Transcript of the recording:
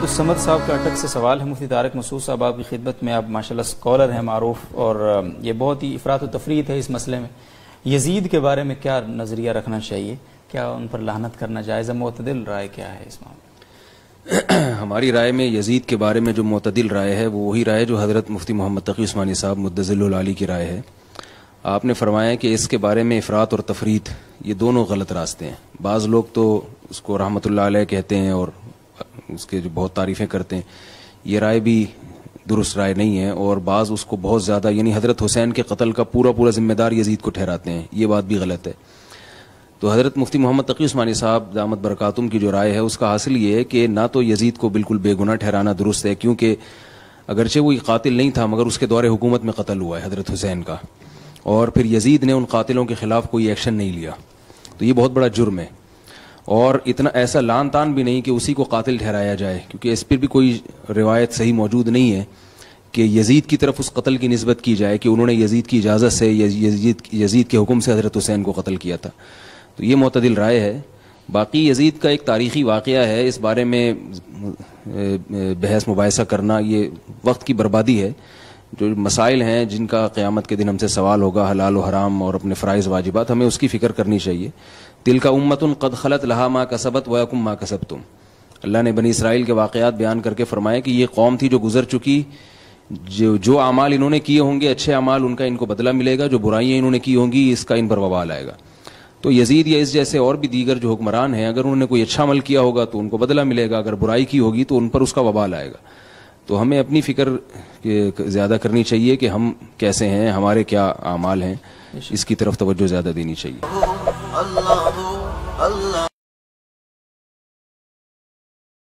عبدالصمد صاحب کا اٹک سے سوال ہے مفتی طارق مسعود صاحب آپ کی خدمت میں. آپ ماشاءاللہ اسکالر ہیں معروف اور یہ بہت ہی افراط و تفریط ہے اس مسئلے میں. یزید کے بارے میں کیا نظریہ رکھنا چاہیے؟ کیا ان پر لعنت کرنا جائز ہے؟ معتدل رائے کیا ہے اس معاملے؟ ہماری رائے میں یزید کے بارے میں جو معتدل رائے ہے وہ وہی رائے جو حضرت مفتی محمد تقی عثمانی صاحب مدظل العالی کی رائے ہے. آپ نے فرمایا کہ اس کے بارے میں افراط اور تفریط یہ دونوں غلط راستے ہیں. بعض لوگ تو اس کو رحمۃ اللہ علیہ کہتے ہیں اور اس کے جو بہت تعریفیں کرتے ہیں. یہ رائے بھی درست رائے نہیں ہے اور بعض اس کو بہت زیادہ یعنی حضرت حسین کے قتل کا پورا ذمہ دار یزید کو ٹھہراتے ہیں. یہ بات بھی غلط ہے. تو حضرت مفتی محمد تقی عثمانی صاحب دامت برکاتہم کی جو رائے ہے اس کا حاصل یہ ہے کہ نہ تو یزید کو بالکل بے گناہ ٹھہرانا درست ہے، کیونکہ اگرچہ وہ قاتل نہیں تھا مگر اس کے دور حکومت میں قتل ہوا ہے حضرت حسین کا، اور پھر یزید نے ان قاتلوں کے خلاف کوئی ایکشن نہیں لیا. تو یہ بہت بڑا جرم ہے. اور اتنا ایسا لان تان بھی نہیں کہ اسی کو قاتل ٹھہرایا جائے، کیونکہ اس پر بھی کوئی روایت صحیح موجود نہیں ہے کہ یزید کی طرف اس قتل کی نسبت کی جائے کہ انہوں نے یزید کی اجازت سے یزید کے حکم سے حضرت حسین کو قتل کیا تھا. تو یہ معتدل رائے ہے. باقی یزید کا ایک تاریخی واقعہ ہے، اس بارے میں بحث مباحثہ کرنا یہ وقت کی بربادی ہے. جو مسائل ہیں جن کا قیامت کے دن ہم سے سوال ہوگا، حلال و حرام اور اپنے فرائض واجبات، ہمیں اس کی فکر کرنی چاہیے. تلک امۃ قد خلت لہا ما کسبت ویکم ما کسبتم. اللہ نے بنی اسرائیل کے واقعات بیان کر کے فرمایا کہ یہ قوم تھی جو گزر چکی، جو اعمال انہوں نے کیے ہوں گے اچھے اعمال ان کا ان کو بدلہ ملے گا، جو برائیاں انہوں نے کی ہوں گی اس کا ان پر وبال آئے گا. تو یزید یا اس جیسے اور بھی دیگر جو حکمران ہیں اگر انہوں نے کوئی اچھا عمل کیا ہوگا تو ان کو بدلہ ملے گا، اگر برائی کی ہوگی تو ان پر اس کا وبال آئے گا. تو ہمیں اپنی فکر زیادہ کرنی چاہیے کہ ہم کیسے ہیں، ہمارے کیا اعمال ہیں، اس کی طرف توجہ زیادہ دینی چاہیے.